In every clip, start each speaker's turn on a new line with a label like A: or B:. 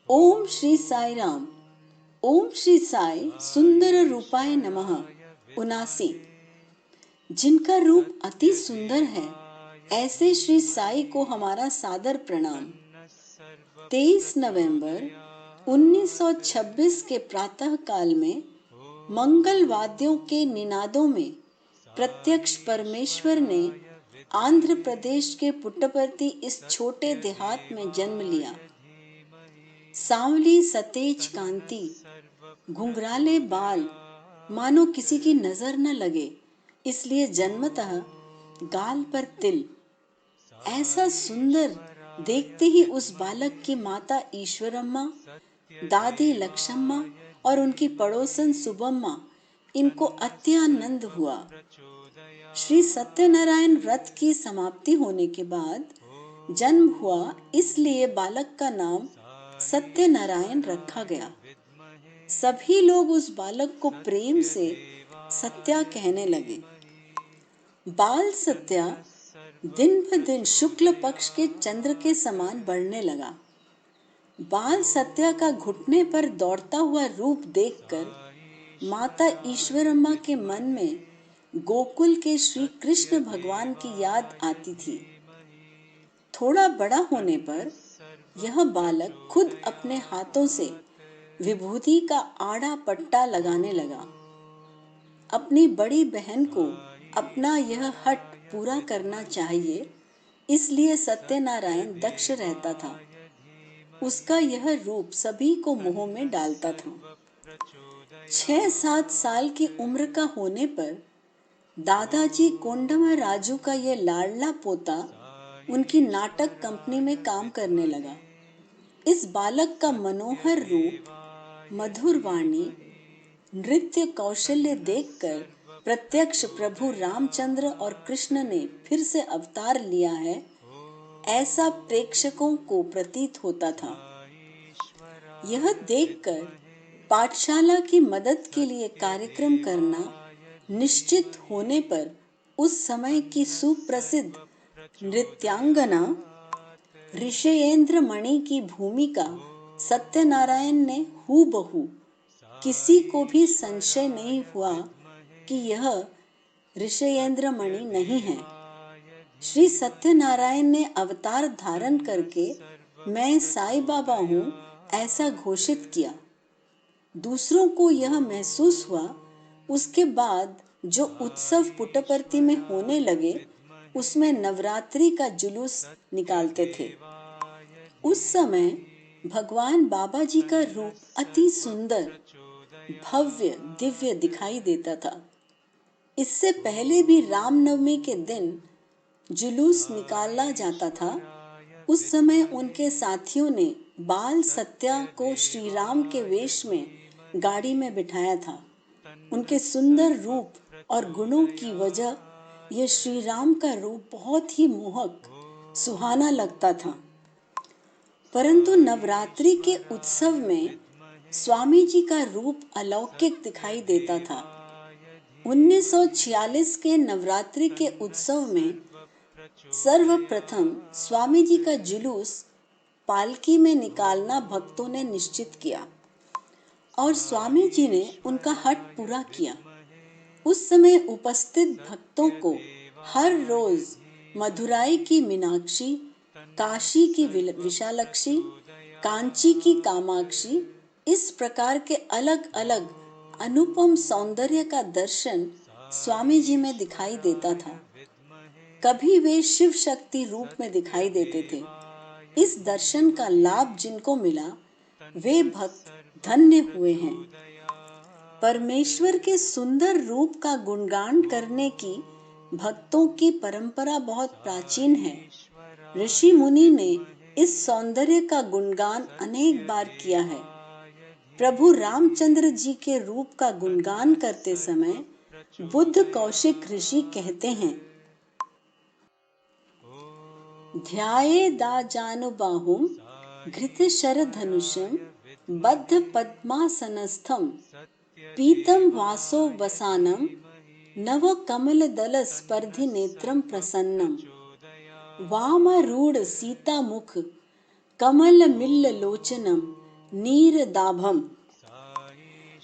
A: ओम श्री साई राम। ओम श्री साई सुंदर रूपाय नमः। 79। जिनका रूप अति सुंदर है, ऐसे श्री साई को हमारा सादर प्रणाम। 23 नवंबर 1926 के प्रातः काल में मंगल वाद्यों के निनादों में प्रत्यक्ष परमेश्वर ने आंध्र प्रदेश के पुट्टपर्ती इस छोटे देहात में जन्म लिया। सांवली सतेज कांति, घुंघराले बाल, मानो किसी की नजर न लगे, इसलिए जन्मतः गाल पर तिल। ऐसा सुंदर देखते ही उस बालक की माता ईश्वरम्मा, दादी लक्ष्मम्मा और उनकी पड़ोसन सुबम्मा, इनको अत्यानंद हुआ। श्री सत्यनारायण व्रत की समाप्ति होने के बाद जन्म हुआ, इसलिए बालक का नाम सत्यनारायण रखा गया। सभी लोग उस बालक को प्रेम से सत्या कहने लगे। बाल सत्या दिन ब दिन शुक्ल पक्ष के चंद्र के समान बढ़ने लगा। बाल सत्या का घुटने पर दौड़ता हुआ रूप देखकर माता ईश्वरम्मा के मन में गोकुल के श्री कृष्ण भगवान की याद आती थी। थोड़ा बड़ा होने पर यह बालक खुद अपने हाथों से विभूति का आड़ा पट्टा लगाने लगा। अपनी बड़ी बहन को अपना यह हट पूरा करना चाहिए, इसलिए सत्यनारायण दक्ष रहता था। उसका यह रूप सभी को मोह में डालता था। 6-7 साल की उम्र का होने पर दादाजी कोंडमा राजू का यह लाडला पोता उनकी नाटक कंपनी में काम करने लगा। इस बालक का मनोहर रूप, मधुर वाणी, नृत्य कौशल्य देखकर प्रत्यक्ष प्रभु रामचंद्र और कृष्ण ने फिर से अवतार लिया है, ऐसा प्रेक्षकों को प्रतीत होता था। यह देखकर पाठशाला की मदद के लिए कार्यक्रम करना निश्चित होने पर उस समय की सुप्रसिद्ध नृत्यांगना ऋषयेंद्र मणि की भूमिका सत्यनारायण ने हूबहू, किसी को भी संशय नहीं हुआ कि यह ऋषयेंद्र मणि नहीं है। श्री सत्यनारायण ने अवतार धारण करके मैं साईं बाबा हूँ ऐसा घोषित किया। दूसरों को यह महसूस हुआ। उसके बाद जो उत्सव पुट्टपर्ती में होने लगे, उसमें नवरात्रि का जुलूस निकालते थे। उस समय भगवान बाबा जी का रूप अति सुंदर, भव्य, दिव्य दिखाई देता था। इससे पहले भी रामनवमी के दिन जुलूस निकाला जाता था। उस समय उनके साथियों ने बाल सत्या को श्री राम के वेश में गाड़ी में बिठाया था। उनके सुंदर रूप और गुणों की वजह यह श्री राम का रूप बहुत ही मोहक, सुहाना लगता था। परंतु नवरात्रि के उत्सव में स्वामी जी का रूप अलौकिक दिखाई देता था। 1946 के नवरात्रि के उत्सव में सर्वप्रथम स्वामी जी का जुलूस पालकी में निकालना भक्तों ने निश्चित किया और स्वामी जी ने उनका हट पूरा किया। उस समय उपस्थित भक्तों को हर रोज मदुराई की मीनाक्षी, काशी की विशालक्षी, कांची की कामाक्षी, इस प्रकार के अलग अलग अनुपम सौंदर्य का दर्शन स्वामी जी में दिखाई देता था। कभी वे शिव शक्ति रूप में दिखाई देते थे। इस दर्शन का लाभ जिनको मिला, वे भक्त धन्य हुए हैं। परमेश्वर के सुंदर रूप का गुणगान करने की भक्तों की परंपरा बहुत प्राचीन है। ऋषि मुनि ने इस सौंदर्य का गुणगान अनेक बार किया है। प्रभु रामचंद्र जी के रूप का गुणगान करते समय बुद्ध कौशिक ऋषि कहते हैं, ध्यायेदाजानुबाहुं घृतशरधनुषं बद्ध पद्मासनस्थं पीतं वासो वसानं नव कमलदल स्पर्धि नेत्रं प्रसन्नं वामारूढ़ सीतामुख कमल मिल्ल लोचनम नीरदाभम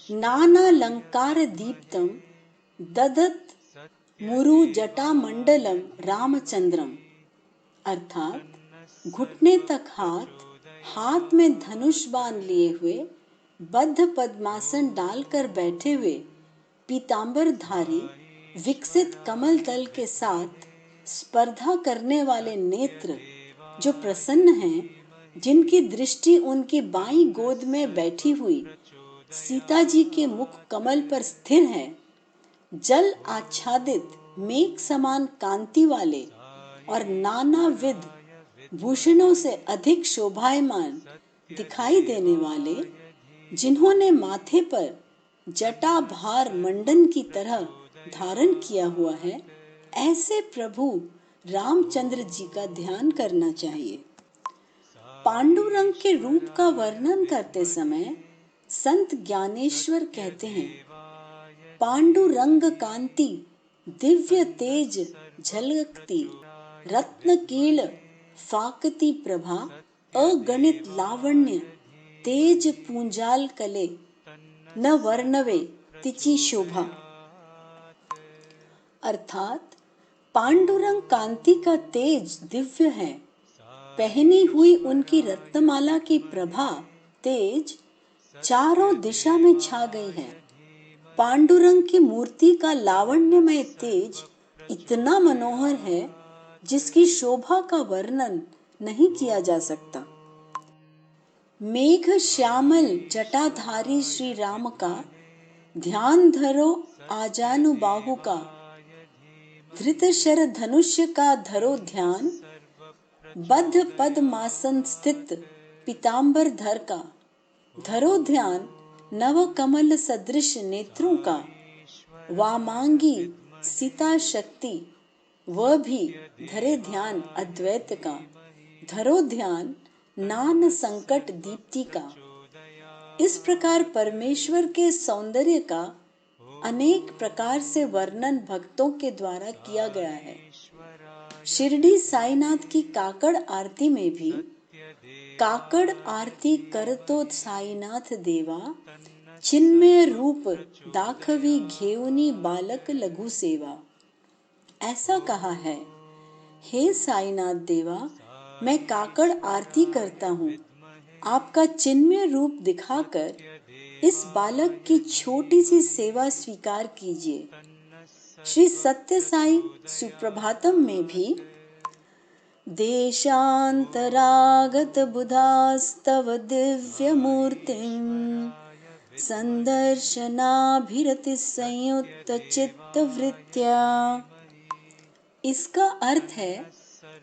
A: नानालंकार दीप्तम ददत मुरु जटामंडलम रामचंद्रम। अर्थात घुटने तक हाथ, हाथ में धनुष बाण लिए हुए, बद्ध पद्मासन डालकर बैठे हुए, पीतांबरधारी विकसित कमल दल के साथ स्पर्धा करने वाले नेत्र जो प्रसन्न हैं, जिनकी दृष्टि उनकी बाईं गोद में बैठी हुई सीता जी के मुख कमल पर स्थिर है, जल आच्छादित मेघ समान कांति वाले और नानाविध भूषणों से अधिक शोभायमान दिखाई देने वाले, जिन्होंने माथे पर जटा भार मंडन की तरह धारण किया हुआ है, ऐसे प्रभु रामचंद्र जी का ध्यान करना चाहिए। पांडुरंग के रूप का वर्णन करते समय संत ज्ञानेश्वर कहते हैं, पांडुरंग कांति दिव्य तेज झलकती, रत्न कील फाकती प्रभा, अगणित लावण्य तेज पूंजाल कले, न वर्णवे तिची शोभा। अर्थात पांडुरंग कांति का तेज दिव्य है, पहनी हुई उनकी रत्नमाला की प्रभा तेज चारों दिशा में छा गई है। पांडुरंग की मूर्ति का लावण्यमय तेज इतना मनोहर है, जिसकी शोभा का वर्णन नहीं किया जा सकता। मेघ श्यामल जटाधारी श्री राम का ध्यान धरो आजानुबाहु का, धृतशर धनुष्य का धरो ध्यान, बद्ध पद्मासन स्थित पीतांबर धर का, धरो ध्यान नव कमल सदृश नेत्रों का, वामांगी सीता शक्ति वह भी धरे ध्यान अद्वैत का, धरो ध्यान नान संकट दीप्ति का। इस प्रकार परमेश्वर के सौंदर्य का अनेक प्रकार से वर्णन भक्तों के द्वारा किया गया है। शिरडी साईनाथ की काकड़ आरती में भी काकड़ आरती करतो साईनाथ देवा, चिन्मय रूप दाखवी घेऊनी बालक लघु सेवा, ऐसा कहा है, हे साईनाथ देवा, मैं काकड़ आरती करता हूँ, आपका चिन्मय रूप दिखाकर इस बालक की छोटी सी सेवा स्वीकार कीजिए। श्री सत्य साई सुप्रभातम में भी देशांतरागत बुधास्तव दिव्य मूर्तिम संदर्शनाभिरति संयुक्त चित्त वृत्त्या। इसका अर्थ है,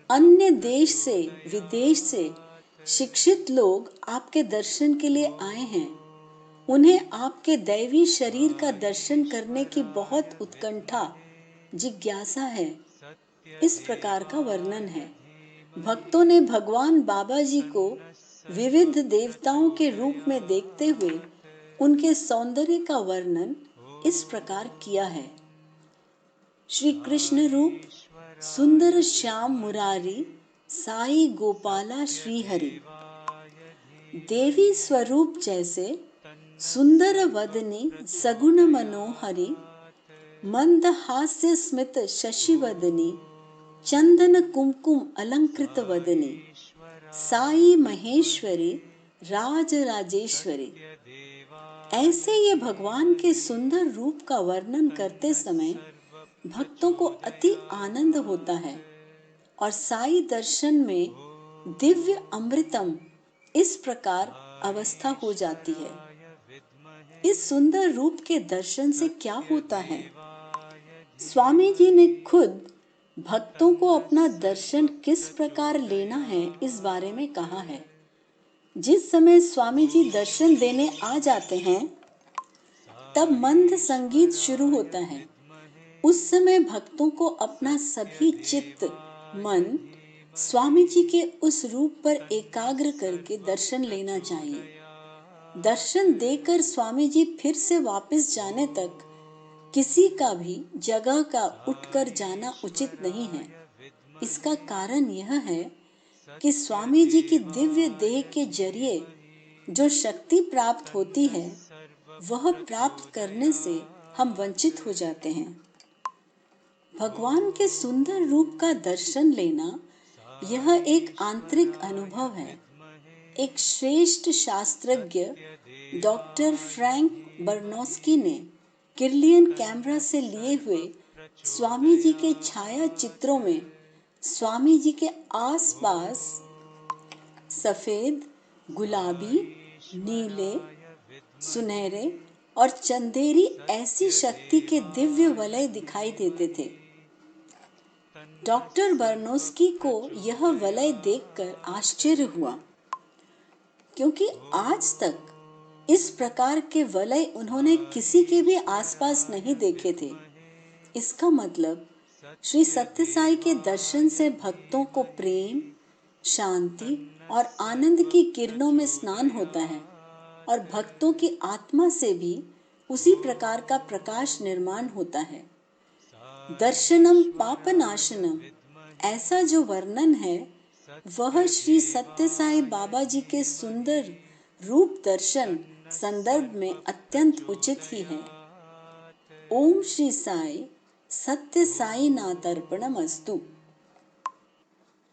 A: अन्य देश से विदेश से शिक्षित लोग आपके दर्शन के लिए आए हैं। उन्हें आपके दैवी शरीर का दर्शन करने की बहुत उत्कंठा जिज्ञासा है। इस प्रकार का वर्णन है। भक्तों ने भगवान बाबा जी को विविध देवताओं के रूप में देखते हुए उनके सौंदर्य का वर्णन इस प्रकार किया है। श्री कृष्ण रूप सुंदर श्याम मुरारी साई गोपाला श्री हरि। देवी स्वरूप जैसे सुंदर वदनी सगुण मनोहरी, मंद हास्य स्मित शशि वदनी, चंदन कुमकुम अलंकृत वदनी, साई महेश्वरी राज राजेश्वरी। ऐसे ये भगवान के सुंदर रूप का वर्णन करते समय भक्तों को अति आनंद होता है और साई दर्शन में दिव्य अमृतम इस प्रकार अवस्था हो जाती है। इस सुंदर रूप के दर्शन से क्या होता है? स्वामी जी ने खुद भक्तों को अपना दर्शन किस प्रकार लेना है इस बारे में कहा है। जिस समय स्वामी जी दर्शन देने आ जाते हैं, तब मंद संगीत शुरू होता है। उस समय भक्तों को अपना सभी चित्त मन स्वामी जी के उस रूप पर एकाग्र करके दर्शन लेना चाहिए। दर्शन देकर स्वामी जी फिर से वापस जाने तक किसी का भी जगह का उठकर जाना उचित नहीं है। इसका कारण यह है कि स्वामी जी की दिव्य देह के जरिए जो शक्ति प्राप्त होती है वह प्राप्त करने से हम वंचित हो जाते हैं। भगवान के सुंदर रूप का दर्शन लेना यह एक आंतरिक अनुभव है। एक श्रेष्ठ शास्त्रज्ञ डॉक्टर फ्रैंक बर्नोस्की ने किर्लियन कैमरा से लिए हुए स्वामी जी के छाया चित्रों में स्वामी जी के आसपास सफेद, गुलाबी, नीले, सुनहरे और चंदेरी ऐसी शक्ति के दिव्य वलय दिखाई देते थे। डॉक्टर बर्नोस्की को यह वलय देखकर आश्चर्य हुआ, क्योंकि आज तक इस प्रकार के वलय उन्होंने किसी के भी आसपास नहीं देखे थे। इसका मतलब श्री सत्य साई के दर्शन से भक्तों को प्रेम, शांति और आनंद की किरणों में स्नान होता है और भक्तों की आत्मा से भी उसी प्रकार का प्रकाश निर्माण होता है। दर्शनम पापनाशनम, ऐसा जो वर्णन है वह श्री सत्य साई बाबा जी के सुंदर रूप दर्शन संदर्भ में अत्यंत उचित ही है। ओम श्री साई सत्य साई नाथ अर्पणमस्तु।